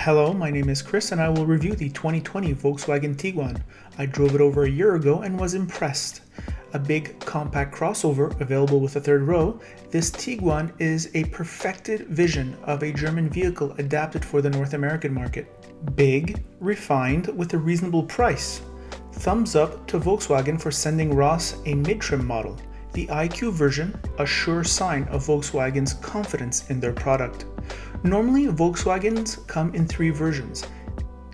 Hello, my name is Chris and I will review the 2020 Volkswagen Tiguan. I drove it over a year ago and was impressed. A big compact crossover available with a third row, this Tiguan is a perfected vision of a German vehicle adapted for the North American market. Big, refined, with a reasonable price. Thumbs up to Volkswagen for sending Ross a mid-trim model. The IQ version, a sure sign of Volkswagen's confidence in their product. Normally, Volkswagens come in 3 versions.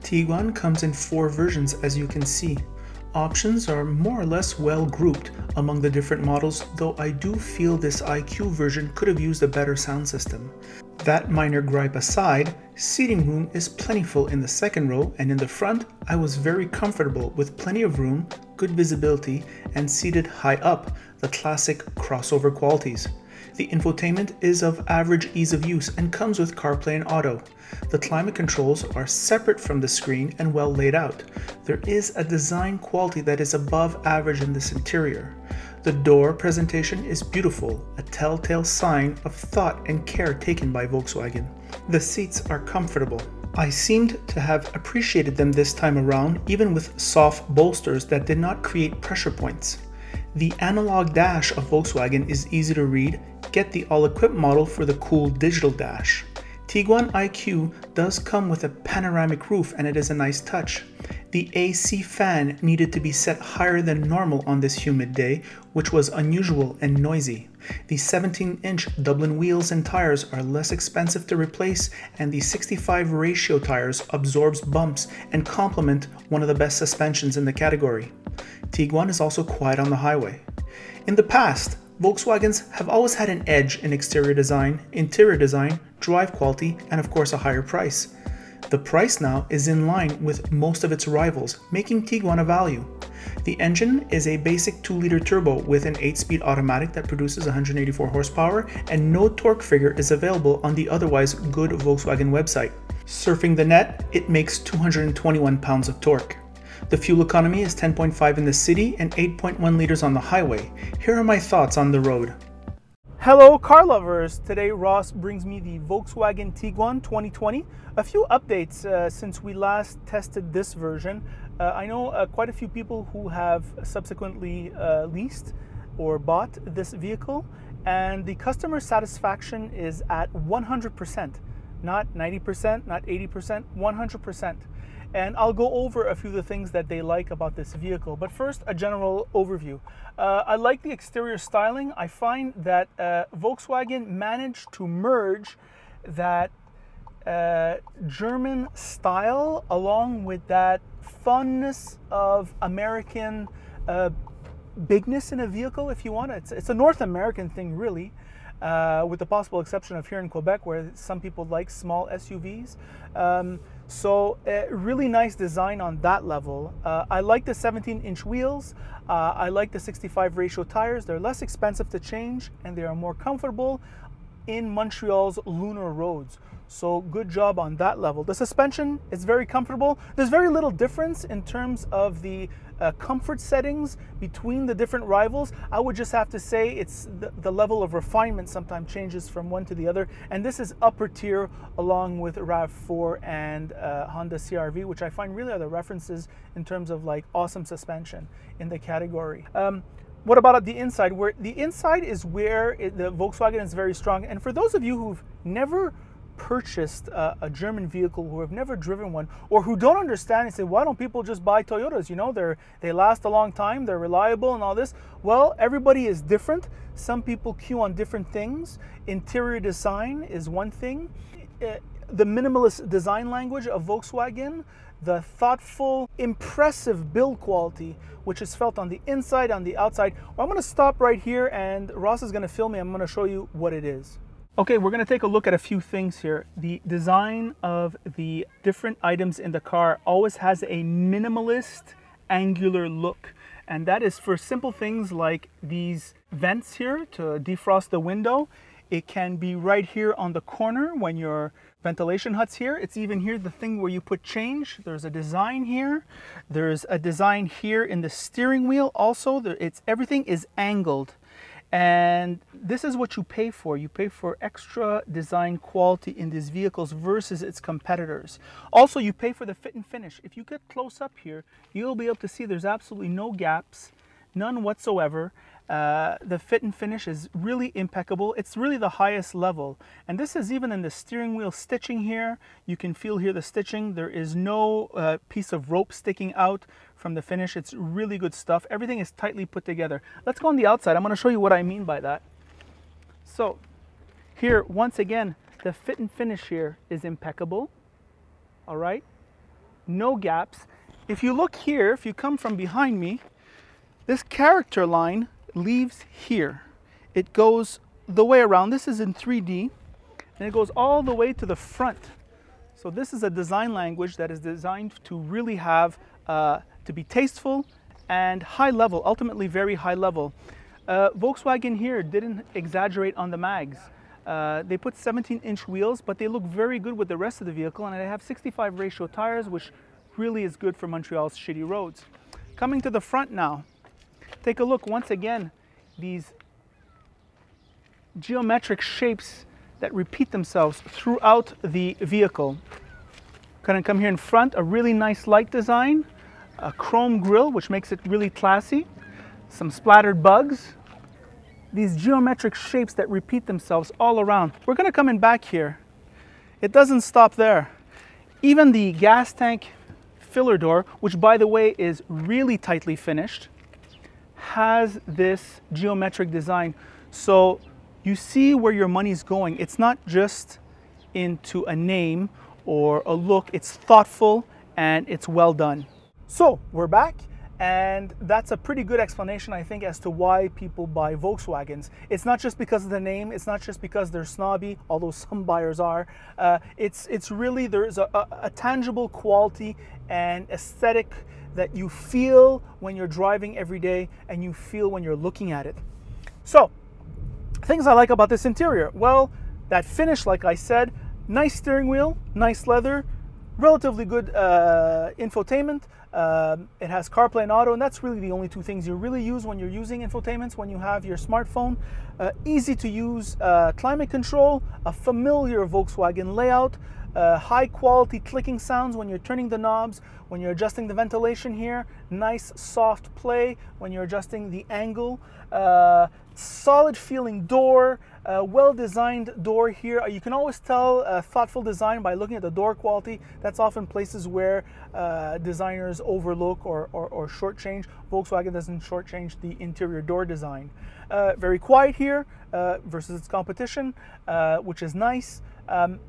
Tiguan comes in 4 versions, as you can see. Options are more or less well grouped among the different models, though I do feel this IQ version could have used a better sound system. That minor gripe aside, seating room is plentiful in the second row, and in the front I was very comfortable with plenty of room, good visibility, and seated high up, the classic crossover qualities. The infotainment is of average ease of use and comes with CarPlay and Auto. The climate controls are separate from the screen and well laid out. There is a design quality that is above average in this interior. The door presentation is beautiful, a telltale sign of thought and care taken by Volkswagen. The seats are comfortable. I seemed to have appreciated them this time around, even with soft bolsters that did not create pressure points. The analog dash of Volkswagen is easy to read. Get the all-equipped model for the cool digital dash. Tiguan IQ does come with a panoramic roof and it is a nice touch. The AC fan needed to be set higher than normal on this humid day, which was unusual and noisy. The 17-inch Dublin wheels and tires are less expensive to replace, and the 65 ratio tires absorbs bumps and complement one of the best suspensions in the category. Tiguan is also quiet on the highway. In the past, Volkswagens have always had an edge in exterior design, interior design, drive quality, and of course a higher price. The price now is in line with most of its rivals, making Tiguan a value. The engine is a basic 2-liter turbo with an 8-speed automatic that produces 184 horsepower, and no torque figure is available on the otherwise good Volkswagen website. Surfing the net, it makes 221 pounds of torque. The fuel economy is 10.5 in the city and 8.1 liters on the highway. Here are my thoughts on the road. Hello car lovers! Today Ross brings me the Volkswagen Tiguan 2020. A few updates since we last tested this version. I know quite a few people who have subsequently leased or bought this vehicle, and the customer satisfaction is at 100%. Not 90%, not 80%, 100%. And I'll go over a few of the things that they like about this vehicle. But first, a general overview. I like the exterior styling. I find that Volkswagen managed to merge that German style along with that funness of American bigness in a vehicle, if you want. It's a North American thing, really. With the possible exception of here in Quebec, where some people like small SUVs. So really nice design on that level. I like the 17-inch wheels. I like the 65 ratio tires. They're less expensive to change and they are more comfortable in Montreal's lunar roads. So good job on that level. The suspension is very comfortable. There's very little difference in terms of the comfort settings between the different rivals. I would just have to say it's the level of refinement sometimes changes from one to the other, and this is upper tier along with RAV4 and Honda CR-V, which I find really are the references in terms of like awesome suspension in the category. What about the inside? Where the inside is where the Volkswagen is very strong, and for those of you who've never purchased a German vehicle, who have never driven one, or who don't understand and say, why don't people just buy Toyotas? You know, they last a long time, they're reliable and all this. Well, everybody is different. Some people queue on different things. Interior design is one thing. The minimalist design language of Volkswagen, the thoughtful, impressive build quality, which is felt on the inside, on the outside. Well, I'm going to stop right here and Ross is going to film me. I'm going to show you what it is. Okay, we're going to take a look at a few things here. The design of the different items in the car always has a minimalist, angular look. And that is for simple things like these vents here to defrost the window. It can be right here on the corner when your ventilation hut's here. It's even here, the thing where you put change. There's a design here. There's a design here in the steering wheel also. Everything is angled. And this is what you pay for. You pay for extra design quality in these vehicles versus its competitors. Also, you pay for the fit and finish. If you get close up here, you'll be able to see there's absolutely no gaps, none whatsoever. The fit and finish is really impeccable. It's really the highest level. And this is even in the steering wheel stitching here. You can feel here the stitching. There is no piece of rope sticking out from the finish. It's really good stuff. Everything is tightly put together. Let's go on the outside. I'm going to show you what I mean by that. So here, once again, the fit and finish here is impeccable. All right. No gaps. If you look here, if you come from behind me, this character line leaves here. It goes the way around. This is in 3D, and it goes all the way to the front. So this is a design language that is designed to really have, to be tasteful and high level, ultimately very high level. Volkswagen here didn't exaggerate on the mags. They put 17-inch wheels, but they look very good with the rest of the vehicle, and they have 65 ratio tires, which really is good for Montreal's shitty roads. Coming to the front now. Take a look once again, these geometric shapes that repeat themselves throughout the vehicle. Gonna come here in front, a really nice light design, a chrome grille, which makes it really classy, some splattered bugs, these geometric shapes that repeat themselves all around. We're gonna come in back here. It doesn't stop there. Even the gas tank filler door, which by the way is really tightly finished, has this geometric design. So you see where your money's going. It's not just into a name or a look, it's thoughtful and it's well done. So we're back, and that's a pretty good explanation, I think, as to why people buy Volkswagens. It's not just because of the name, it's not just because they're snobby, although some buyers are. It's really, there's a tangible quality and aesthetic that you feel when you're driving every day and you feel when you're looking at it. So, things I like about this interior. Well, that finish, like I said, nice steering wheel, nice leather, relatively good infotainment. It has CarPlay and Auto, and that's really the only two things you really use when you're using infotainments when you have your smartphone. Easy to use climate control, a familiar Volkswagen layout, high quality clicking sounds when you're turning the knobs, when you're adjusting the ventilation here, nice soft play when you're adjusting the angle, solid feeling door, well designed door here. You can always tell thoughtful design by looking at the door quality. That's often places where designers overlook or shortchange. Volkswagen doesn't shortchange the interior door design. Very quiet here versus its competition, which is nice.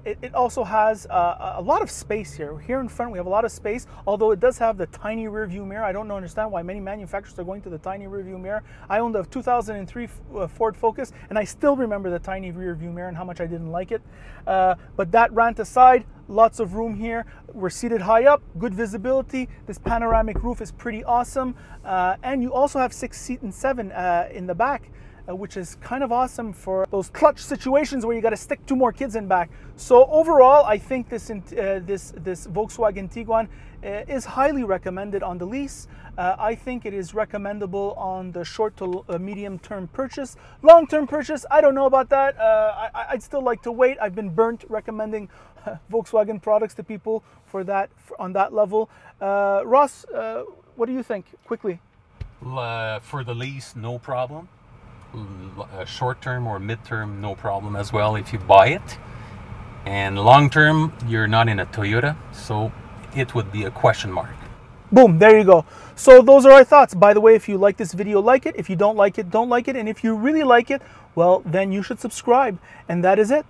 It also has a lot of space here. Here in front we have a lot of space, although it does have the tiny rear view mirror. I don't understand why many manufacturers are going to the tiny rear view mirror. I owned a 2003 Ford Focus, and I still remember the tiny rear view mirror and how much I didn't like it. But that rant aside, lots of room here. We're seated high up, good visibility. This panoramic roof is pretty awesome. And you also have 6 seat and 7 in the back, which is kind of awesome for those clutch situations where you got to stick 2 more kids in back. So overall, I think this Volkswagen Tiguan is highly recommended on the lease. I think it is recommendable on the short to medium term purchase. Long term purchase, I don't know about that. I'd still like to wait. I've been burnt recommending Volkswagen products to people for that on that level. Ross, what do you think? Quickly. For the lease, no problem. Short term or mid term, no problem as well if you buy it. And long term, you're not in a Toyota, so it would be a question mark. Boom, there you go. So those are our thoughts. By the way, if you like this video, like it. If you don't like it, don't like it. And if you really like it, well, then you should subscribe. And that is it.